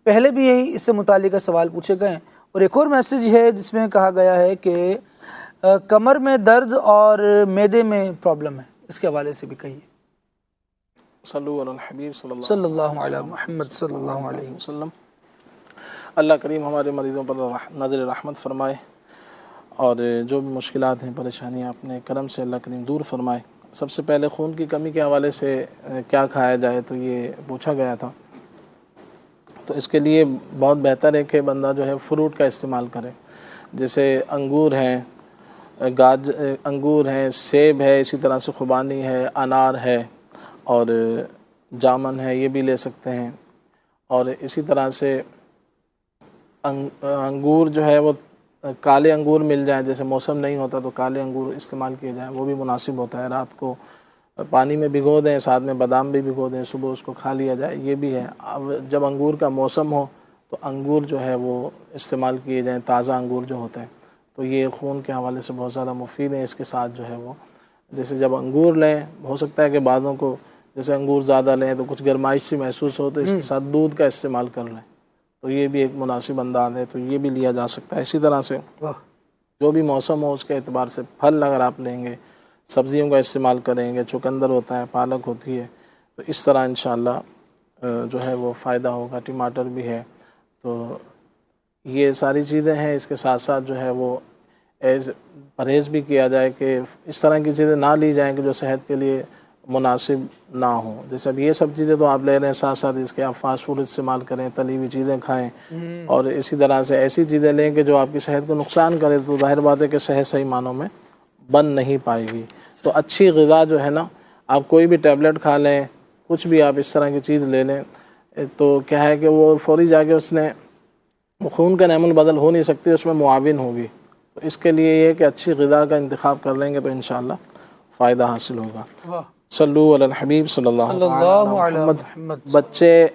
پہلے بھی یہی اس سے متعلقہ سوال پوچھے گئے ہیں۔ اور ایک اور میسج ہے جس میں کہا گیا ہے کہ کمر میں درد اور معدے میں پرابلم ہے، اس کے حوالے سے بھی کہیے۔ صلو علی الحبیب صلی اللہ علیہ محمد صلی اللہ علیہ وسلم۔ اللہ کریم ہمارے مریضوں پر نظر رحمت فرمائے، اور جو بھی مشکلات ہیں، پریشانیاں اپنے کرم سے اللہ کریم دور فرمائے۔ سب سے پہلے خون کی کمی کے حوالے سے کیا کھایا جائے تو یہ پوچھا گیا تھا، تو اس کے لیے بہت بہتر ہے کہ بندہ جو ہے فروٹ کا استعمال کرے، جیسے انگور ہیں، انگور ہیں، سیب ہے، اسی طرح سے خوبانی ہے، انار ہے، اور جامن ہے، یہ بھی لے سکتے ہیں۔ اور اسی طرح سے انگور جو ہے وہ کالے انگور مل جائیں، جیسے موسم نہیں ہوتا تو کالے انگور استعمال کیے جائیں، وہ بھی مناسب ہوتا ہے۔ رات کو پانی میں بھگو دیں، ساتھ میں بادام بھی بھگو دیں، صبح اس کو کھا لیا جائے، یہ بھی ہے۔ اب جب انگور کا موسم ہو تو انگور جو ہے وہ استعمال کیے جائیں، تازہ انگور جو ہوتے ہیں، تو یہ خون کے حوالے سے بہت زیادہ مفید ہیں۔ اس کے ساتھ جو ہے وہ جیسے جب انگور لیں، ہو سکتا ہے کہ بعضوں کو جیسے انگور زیادہ لیں تو کچھ گرمائش سی محسوس ہو، تو اس کے ساتھ دودھ کا استعمال کر لیں، تو یہ بھی ایک مناسب انداز ہے، تو یہ بھی لیا جا سکتا ہے۔ اسی طرح سے جو بھی موسم ہو اس کے اعتبار سے پھل اگر آپ لیں گے، سبزیوں کا استعمال کریں گے، چقندر ہوتا ہے، پالک ہوتی ہے، تو اس طرح انشاءاللہ جو ہے وہ فائدہ ہوگا۔ ٹماٹر بھی ہے، تو یہ ساری چیزیں ہیں۔ اس کے ساتھ ساتھ جو ہے وہ پرہیز بھی کیا جائے کہ اس طرح کی چیزیں نہ لی جائیں کہ جو صحت کے لیے مناسب نہ ہوں۔ جیسے اب یہ سب چیزیں تو آپ لے رہے ہیں، ساتھ ساتھ اس کے آپ فاسٹ فوڈ استعمال کریں، تلی ہوئی چیزیں کھائیں، اور اسی طرح سے ایسی چیزیں لیں کہ جو آپ کی صحت کو نقصان کرے، تو ظاہر بات ہے کہ صحت صحیح معنوں میں بن نہیں پائے گی۔ تو اچھی غذا جو ہے نا، آپ کوئی بھی ٹیبلٹ کھا لیں، کچھ بھی آپ اس طرح کی چیز لے لیں، تو کیا ہے کہ وہ فوری جا کے اس نے خون کا نعم البدل ہو نہیں سکتی، اس میں معاون ہوگی۔ تو اس کے لیے یہ کہ اچھی غذا کا انتخاب کر لیں گے تو انشاءاللہ فائدہ حاصل ہوگا۔ صلو علی الحبیب صلی اللہ علیہ محمد۔ بچے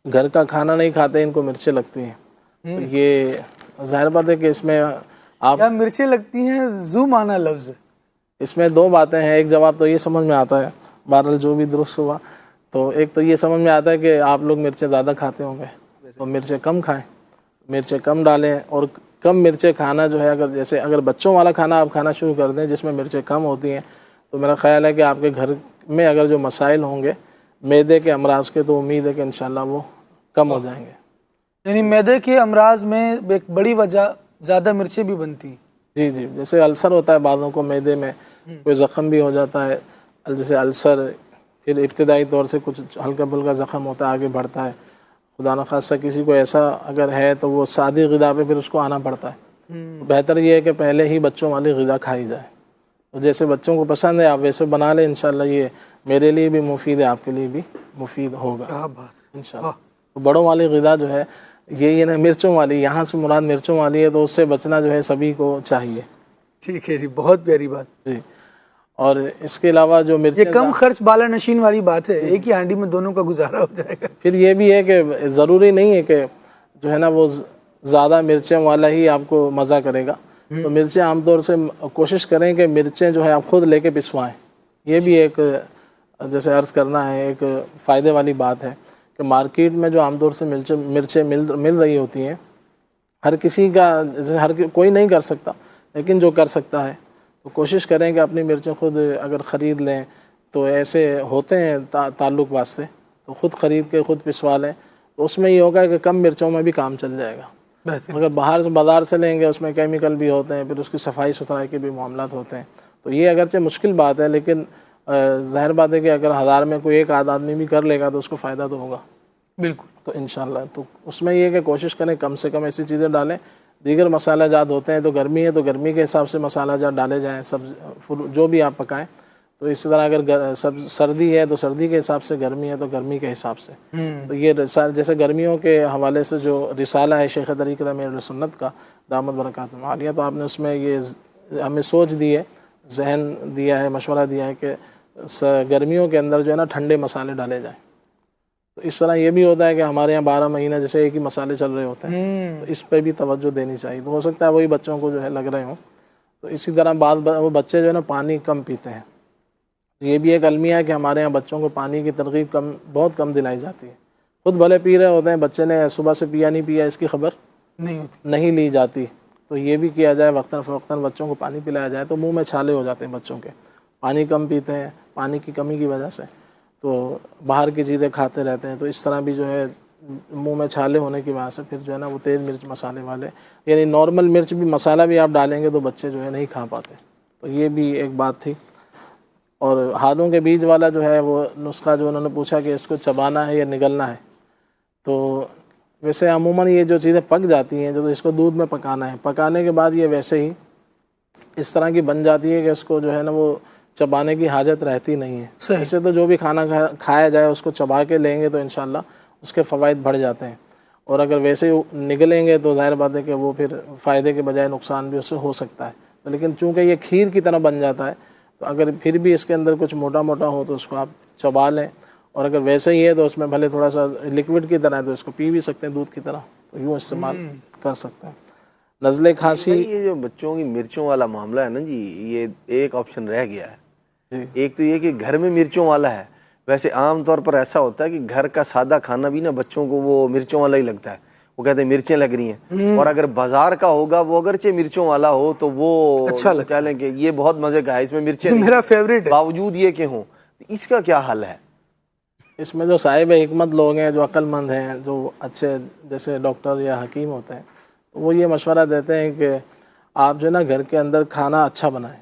گھر کا کھانا نہیں کھاتے، ان کو مرچیں لگتی ہیں، تو یہ ظاہر بات ہے کہ اس میں آپ کیا مرچیں لگتی ہیں، زو معنی لفظ ہے، اس میں دو باتیں ہیں۔ ایک جواب تو یہ سمجھ میں آتا ہے، بہرحال جو بھی درست ہوا، تو ایک تو یہ سمجھ میں آتا ہے کہ آپ لوگ مرچیں زیادہ کھاتے ہوں گے، تو مرچیں کم کھائیں، مرچیں کم ڈالیں، اور کم مرچیں کھانا جو ہے، اگر بچوں والا کھانا آپ کھانا شروع کر دیں جس میں مرچیں کم ہوتی ہیں، تو میرا خیال ہے کہ آپ کے گھر میں اگر جو مسائل ہوں گے معدے کے امراض کے، تو امید ہے کہ انشاءاللہ وہ کم ہو جائیں گے۔ یعنی معدے کے امراض میں ایک بڑی وجہ زیادہ مرچیں بھی بنتی ہیں۔ جی جی، جیسے السر ہوتا ہے بعضوں کو، معدے میں کوئی زخم بھی ہو جاتا ہے، جیسے السر، پھر ابتدائی طور سے کچھ ہلکا پھلکا زخم ہوتا ہے، آگے بڑھتا ہے، خدا نخواستہ کسی کو ایسا اگر ہے تو وہ سادی غذا پہ پھر اس کو آنا پڑتا ہے۔ بہتر یہ ہے کہ پہلے ہی بچوں والی غذا کھائی جائے، تو جیسے بچوں کو پسند ہے آپ ویسے بنا لیں، انشاءاللہ یہ میرے لیے بھی مفید ہے، آپ کے لیے بھی مفید ہوگا انشاءاللہ۔ تو بڑوں والی غذا جو ہے یہ نا مرچوں والی، یہاں سے مراد مرچوں والی ہے، تو اس سے بچنا جو ہے سبھی کو چاہیے۔ ٹھیک ہے جی، بہت پیاری بات جی۔ اور اس کے علاوہ جو مرچیں، یہ کم خرچ بالا نشین والی بات ہے، ایک ہی ہانڈی میں دونوں کا گزارا ہو جائے گا۔ پھر یہ بھی ہے کہ ضروری نہیں ہے کہ جو ہے نا وہ زیادہ مرچیں والا ہی آپ کو مزہ کرے گا، تو مرچیں عام طور سے کوشش کریں کہ مرچیں جو ہے آپ خود لے کے پسوائیں، یہ بھی ایک جیسے عرض کرنا ہے ایک فائدے والی بات ہے کہ مارکیٹ میں جو عام طور سے مرچیں مل رہی ہوتی ہیں، ہر کسی کا کوئی نہیں کر سکتا، لیکن جو کر سکتا ہے تو کوشش کریں کہ اپنی مرچیں خود اگر خرید لیں، تو ایسے ہوتے ہیں تعلق واسطے، تو خود خرید کے خود پسوا لیں، تو اس میں یہ ہوگا کہ کم مرچوں میں بھی کام چل جائے گا۔ اگر باہر سے بازار سے لیں گے اس میں کیمیکل بھی ہوتے ہیں، پھر اس کی صفائی ستھرائی کے بھی معاملات ہوتے ہیں، تو یہ اگرچہ مشکل بات ہے، لیکن ظاہر بات ہے کہ اگر 1000 میں کوئی ایک آدھ آدمی بھی کر لے گا تو اس کو فائدہ تو ہوگا بالکل۔ تو انشاءاللہ تو اس میں یہ کہ کوشش کریں کم سے کم ایسی چیزیں ڈالیں۔ دیگر مسالہ جات ہوتے ہیں، تو گرمی ہے تو گرمی کے حساب سے مسالہ جات ڈالے جائیں، جو بھی آپ پکائیں، تو اسی طرح اگر سردی ہے تو سردی کے حساب سے، گرمی ہے تو گرمی کے حساب سے۔ تو یہ جیسے گرمیوں کے حوالے سے جو رسالہ ہے شیخ طریقۃ امیر سنت کا دامت برکاتہ عالیہ، تو آپ نے اس میں یہ ہمیں سوچ دی ہے، ذہن دیا ہے، مشورہ دیا ہے کہ گرمیوں کے اندر جو ہے نا ٹھنڈے مسالے ڈالے جائیں۔ تو اس طرح یہ بھی ہوتا ہے کہ ہمارے یہاں 12 مہینہ جیسے ایک ہی مسالے چل رہے ہوتے ہیں، تو اس پہ بھی توجہ دینی چاہیے، تو ہو سکتا ہے وہی بچوں کو جو ہے لگ رہے ہوں۔ تو اسی طرح وہ بچے جو ہے نا پانی کم پیتے ہیں، یہ بھی ایک المیہ ہے کہ ہمارے یہاں بچوں کو پانی کی ترغیب بہت کم دلائی جاتی ہے، خود بھلے پی رہے ہوتے ہیں, بچے نے صبح سے پیا نہیں پیا اس کی خبر نہیں لی جاتی. تو یہ بھی کیا جائے, وقتاً فوقتاً بچوں کو پانی پلایا جائے. تو منہ میں چھالے ہو جاتے ہیں بچوں کے, پانی کم پیتے ہیں پانی کی کمی کی وجہ سے, تو باہر کی چیزیں کھاتے رہتے ہیں. تو اس طرح بھی جو ہے منہ میں چھالے ہونے کی وجہ سے پھر جو ہے نا وہ تیز مرچ مسالے والے, یعنی نارمل مرچ بھی مسالہ بھی آپ ڈالیں گے تو بچے جو ہے نہیں کھا پاتے. تو یہ بھی ایک بات تھی. اور ہاتھوں کے بیج والا جو ہے وہ نسخہ جو انہوں نے پوچھا کہ اس کو چبانا ہے یا نگلنا ہے, تو ویسے عموماً یہ جو چیزیں پک جاتی ہیں, جو اس کو دودھ میں پکانا ہے, پکانے کے بعد یہ ویسے ہی اس طرح کی بن جاتی ہے کہ اس کو جو ہے نا وہ چبانے کی حاجت رہتی نہیں ہے. ایسے تو جو بھی کھانا کھایا جائے اس کو چبا کے لیں گے تو انشاءاللہ اس کے فوائد بڑھ جاتے ہیں. اور اگر ویسے نگلیں گے تو ظاہر بات ہے کہ وہ پھر فائدے کے بجائے نقصان بھی اس سے ہو سکتا ہے. لیکن چونکہ یہ کھیر کی طرح بن جاتا ہے تو اگر پھر بھی اس کے اندر کچھ موٹا موٹا ہو تو اس کو آپ چبا لیں, اور اگر ویسے ہی ہے تو اس میں بھلے تھوڑا سا لکوڈ کی طرح ہے تو اس کو پی بھی سکتے ہیں دودھ کی طرح, تو یوں استعمال کر سکتے ہیں. نزلے کھانسی, یہ جو بچوں کی مرچوں والا معاملہ ہے نا جی, یہ ایک آپشن رہ گیا ہے. جی ایک تو یہ کہ گھر میں مرچوں والا ہے, ویسے عام طور پر ایسا ہوتا ہے کہ گھر کا سادہ کھانا بھی نا بچوں کو وہ مرچوں والا ہی لگتا ہے, وہ کہتے ہیں مرچیں لگ رہی ہیں. اور اگر بازار کا ہوگا وہ اگرچہ مرچوں والا ہو تو وہ کہہ لیں کہ یہ بہت مزے کا ہے, اس میں مرچیں نہیں, میرا فیوریٹ ہے, باوجود یہ کہ ہوں. اس کا کیا حل ہے؟ اس میں جو صاحب حکمت لوگ ہیں, جو عقل مند ہیں, جو اچھے جیسے ڈاکٹر یا حکیم ہوتے ہیں, تو وہ یہ مشورہ دیتے ہیں کہ آپ جو ہے نا گھر کے اندر کھانا اچھا بنائیں,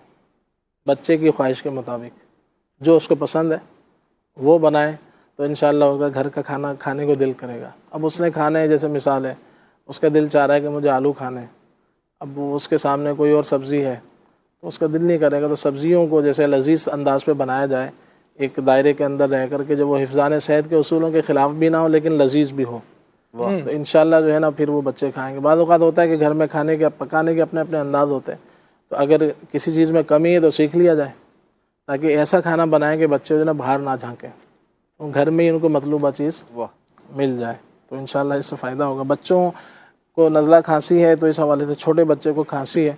بچے کی خواہش کے مطابق جو اس کو پسند ہے وہ بنائیں, تو انشاءاللہ اس کا گھر کا کھانا کھانے کو دل کرے گا. اب اس نے کھانے ہیں, جیسے مثال ہے اس کا دل چاہ رہا ہے کہ مجھے آلو کھانے ہیں, اب وہ اس کے سامنے کوئی اور سبزی ہے تو اس کا دل نہیں کرے گا. تو سبزیوں کو جیسے لذیذ انداز پہ بنایا جائے, ایک دائرے کے اندر رہ کر کے, جو وہ حفظان صحت کے اصولوں کے خلاف بھی نہ ہو لیکن لذیذ بھی ہو, تو انشاءاللہ جو ہے نا پھر وہ بچے کھائیں گے. بعض اوقات ہوتا ہے کہ گھر میں کھانے کے پکانے کے اپنے اپنے انداز ہوتے ہیں, تو اگر کسی چیز میں کمی ہے تو سیکھ لیا جائے, تاکہ ایسا کھانا بنائیں کہ بچے جو ہے نا باہر نہ جھانکیں, گھر میں ہی ان کو مطلوبہ چیز مل جائے. تو انشاءاللہ اس سے فائدہ ہوگا. بچوں کو نزلہ کھانسی ہے تو اس حوالے سے, چھوٹے بچے کو کھانسی ہے,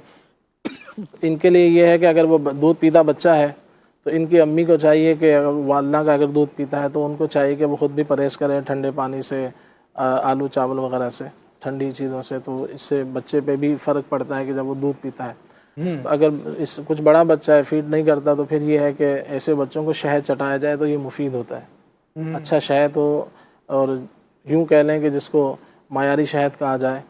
ان کے لیے یہ ہے کہ اگر وہ دودھ پیتا بچہ ہے تو ان کی امی کو چاہیے کہ والدہ کا اگر دودھ پیتا ہے تو ان کو چاہیے کہ وہ خود بھی پرہیز کریں ٹھنڈے پانی سے, آلو چاول وغیرہ سے, ٹھنڈی چیزوں سے. تو اس سے بچے پہ بھی فرق پڑتا ہے کہ جب وہ دودھ پیتا ہے. تو اگر کچھ بڑا بچہ ہے فیڈ نہیں کرتا تو پھر یہ ہے کہ ایسے بچوں کو شہد چٹایا جائے تو یہ مفید ہوتا ہے, اچھا شہد ہو, اور یوں کہہ لیں کہ جس کو معیاری شہد کہا جائے,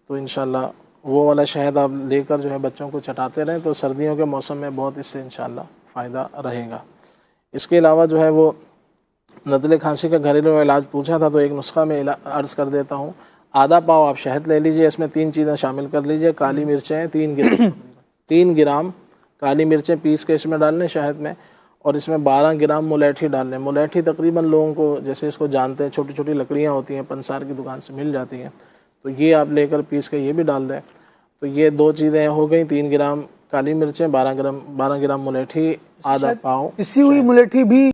تو انشاءاللہ وہ والا شہد آپ لے کر جو ہے بچوں کو چٹاتے رہیں تو سردیوں کے موسم میں بہت اس سے انشاءاللہ فائدہ رہے گا. اس کے علاوہ جو ہے وہ نزلے کھانسی کا گھریلو علاج پوچھا تھا, تو ایک نسخہ میں عرض کر دیتا ہوں. آدھا پاؤ آپ شہد لے لیجئے, اس میں 3 چیزیں شامل کر لیجئے. کالی مرچیں 3 گرام کالی مرچیں پیس کے اس میں ڈال لیں شہد میں, اور اس میں 12 گرام ملیٹھی ڈال لیں. ملیٹھی تقریباً لوگوں کو جیسے اس کو جانتے ہیں, چھوٹی چھوٹی لکڑیاں ہوتی ہیں, پنسار کی دکان سے مل جاتی ہیں, تو یہ آپ لے کر پیس کے یہ بھی ڈال دیں. تو یہ 2 چیزیں ہو گئیں, 3 گرام کالی مرچیں, 12 گرام ملیٹھی, آدھا پاؤ پسی ہوئی ملیٹھی بھی